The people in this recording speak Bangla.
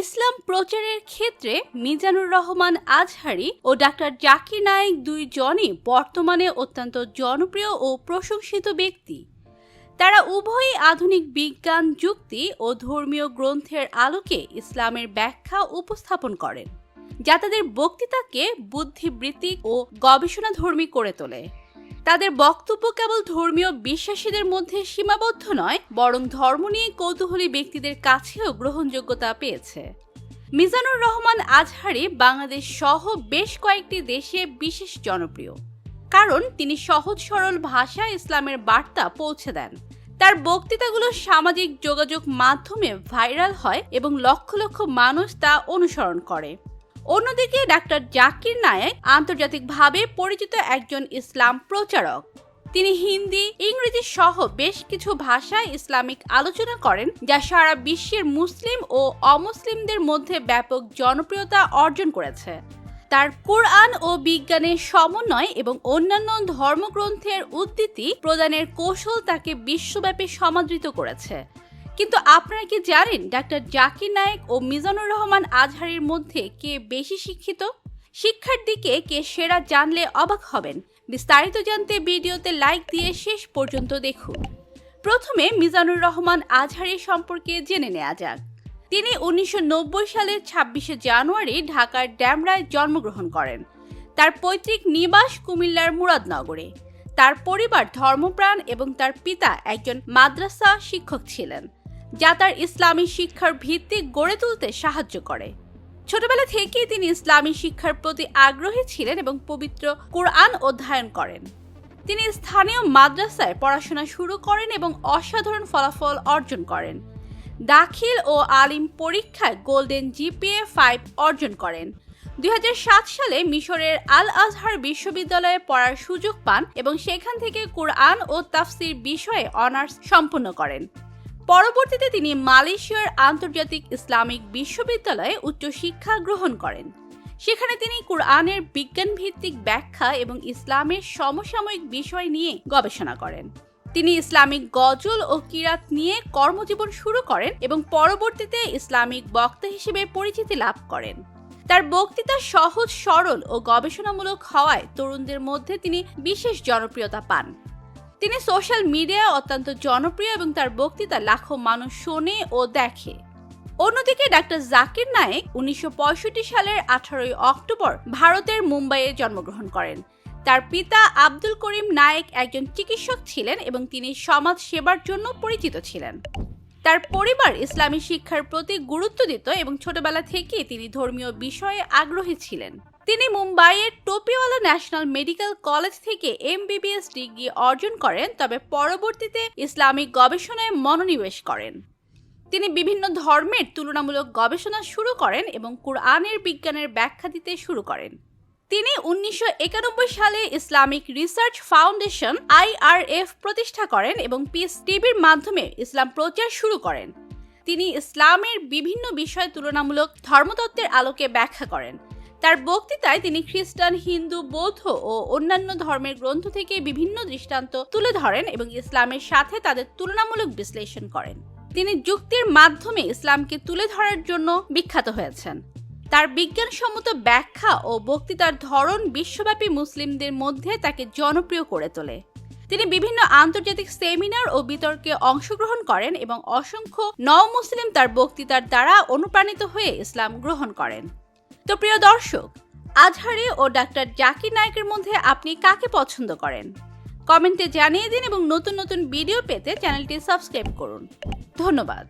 ইসলাম প্রচারের ক্ষেত্রে মিজানুর রহমান আজহারী ও ডাক্তার জাকির নায়েক দুইজনই বর্তমানে অত্যন্ত জনপ্রিয় ও প্রশংসিত ব্যক্তি। তারা উভয়ই আধুনিক বিজ্ঞান, যুক্তি ও ধর্মীয় গ্রন্থের আলোকে ইসলামের ব্যাখ্যা উপস্থাপন করেন, যা তাদের বক্তৃতাকে বুদ্ধিবৃত্তিক ও গবেষণাধর্মী করে তোলে। তাদের বক্তব্য কেবল ধর্মীয় বিশ্বাসীদের মধ্যে সীমাবদ্ধ নয়, বরং ধর্ম নিয়ে কৌতূহলী ব্যক্তিদের কাছেও গ্রহণযোগ্যতা পেয়েছে। মিজানুর রহমান আজহারী বাংলাদেশ সহ বেশ কয়েকটি দেশে বিশেষ জনপ্রিয়, কারণ তিনি সহজ সরল ভাষায় ইসলামের বার্তা পৌঁছে দেন। তার বক্তৃতাগুলো সামাজিক যোগাযোগ মাধ্যমে ভাইরাল হয় এবং লক্ষ লক্ষ মানুষ তা অনুসরণ করে। অন্যদিকে ডাক্তার জাকির নায়েক আন্তর্জাতিকভাবে পরিচিত একজন ইসলাম প্রচারক। তিনি হিন্দি, ইংরেজি সহ বেশ কিছু ভাষায় ইসলামিক আলোচনা করেন, যা সারা বিশ্বের মুসলিম ও অমুসলিমদের মধ্যে ব্যাপক জনপ্রিয়তা অর্জন করেছে। তার কোরআন ও বিজ্ঞানের সমন্বয় এবং অন্যান্য ধর্মগ্রন্থের উদ্ধৃতি প্রদানের কৌশল তাকে বিশ্বব্যাপী সমাদৃত করেছে। কিন্তু আপনারা কি জানেন ডাক্তার জাকির নায়েক ও মিজানুর রহমান আজহারীর মধ্যে কে বেশি শিক্ষিত? শিক্ষার দিকে কে সেরা জানলে অবাক হবেন। বিস্তারিত জানতে ভিডিওতে লাইক দিয়ে শেষ পর্যন্ত দেখুন। প্রথমে মিজানুর রহমান আজহারী সম্পর্কে জেনে নেওয়া যাক। তিনি 1990 সালের 26শে জানুয়ারি ঢাকার ড্যামরায় জন্মগ্রহণ করেন। তার পৈতৃক নিবাস কুমিল্লার মুরাদনগরে। তার পরিবার ধর্মপ্রাণ এবং তার পিতা একজন মাদ্রাসা শিক্ষক ছিলেন, যা তার ইসলামী শিক্ষার ভিত্তি গড়ে তুলতে সাহায্য করে। ছোটবেলা থেকেই তিনি ইসলামী শিক্ষার প্রতি আগ্রহী ছিলেন এবং পবিত্র কোরআন অধ্যয়ন করেন। তিনি স্থানীয় মাদ্রাসায় পড়াশোনা শুরু করেন এবং অসাধারণ ফলাফল অর্জন করেন। দাখিল ও আলিম পরীক্ষায় গোল্ডেন জিপিএ 5 অর্জন করেন। 2007 সালে মিশরের আল আজহার বিশ্ববিদ্যালয়ে পড়ার সুযোগ পান এবং সেখান থেকে কোরআন ও তাফসির বিষয়ে অনার্স সম্পন্ন করেন। পরবর্তীতে তিনি মালয়েশিয়ার আন্তর্জাতিক ইসলামিক বিশ্ববিদ্যালয়ে উচ্চশিক্ষা গ্রহণ করেন। সেখানে তিনি কোরআনের বিজ্ঞানভিত্তিক ব্যাখ্যা এবং ইসলামের সমসাময়িক বিষয় নিয়ে গবেষণা করেন। তিনি ইসলামিক গজল ও কিরাত নিয়ে কর্মজীবন শুরু করেন এবং পরবর্তীতে ইসলামিক বক্তা হিসেবে পরিচিতি লাভ করেন। তার বক্তৃতা সহজ সরল ও গবেষণামূলক হওয়ায় তরুণদের মধ্যে তিনি বিশেষ জনপ্রিয়তা পান। তিনি সোশ্যাল মিডিয়ায় অত্যন্ত জনপ্রিয় এবং তার বক্তৃতা লাখো মানুষ শোনে ও দেখে। অন্যদিকে ডাক্তার জাকির নায়েক 1965 সালের 18 অক্টোবর ভারতের মুম্বাইয়ে জন্মগ্রহণ করেন। তার পিতা আব্দুল করিম নায়েক একজন চিকিৎসক ছিলেন এবং তিনি সমাজ সেবার জন্য পরিচিত ছিলেন। তার পরিবার ইসলামী শিক্ষার প্রতি গুরুত্ব দিত এবং ছোটবেলা থেকেই তিনি ধর্মীয় বিষয়ে আগ্রহী ছিলেন। তিনি মুম্বাইয়ের টোপিওয়ালা ন্যাশনাল মেডিকেল কলেজ থেকে MBBS ডিগ্রি অর্জন করেন, তবে পরবর্তীতে ইসলামিক গবেষণায় মনোনিবেশ করেন। তিনি বিভিন্ন ধর্মের তুলনামূলক গবেষণা শুরু করেন এবং কোরআনের বিজ্ঞানের ব্যাখ্যা দিতে শুরু করেন। তিনি 1991 সালে ইসলামিক রিসার্চ ফাউন্ডেশন IRF প্রতিষ্ঠা করেন এবং পিস টিভির মাধ্যমে ইসলাম প্রচার শুরু করেন। তিনি ইসলামের বিভিন্ন বিষয় তুলনামূলক ধর্মতত্ত্বের আলোকে ব্যাখ্যা করেন। তার বক্তৃতায় তিনি খ্রিস্টান, হিন্দু, বৌদ্ধ ও অন্যান্য ধর্মের গ্রন্থ থেকে বিভিন্ন দৃষ্টান্ত তুলে ধরেন এবং ইসলামের সাথে তাদের তুলনামূলক বিশ্লেষণ করেন। তিনি যুক্তির মাধ্যমে ইসলামকে তুলে ধরার জন্য বিখ্যাত হয়েছেন। তার বিজ্ঞানসম্মত ব্যাখ্যা ও বক্তৃতার ধরন বিশ্বব্যাপী মুসলিমদের মধ্যে তাকে জনপ্রিয় করে তোলে। তিনি বিভিন্ন আন্তর্জাতিক সেমিনার ও বিতর্কে অংশগ্রহণ করেন এবং অসংখ্য নও-মুসলিম তার বক্তৃতার দ্বারা অনুপ্রাণিত হয়ে ইসলাম গ্রহণ করেন। তো প্রিয় দর্শক, আজহারী ও ডাক্তার জাকির নায়েকের মধ্যে আপনি কাকে পছন্দ করেন? কমেন্টে জানিয়ে দিন এবং নতুন নতুন ভিডিও পেতে চ্যানেলটি সাবস্ক্রাইব করুন। ধন্যবাদ।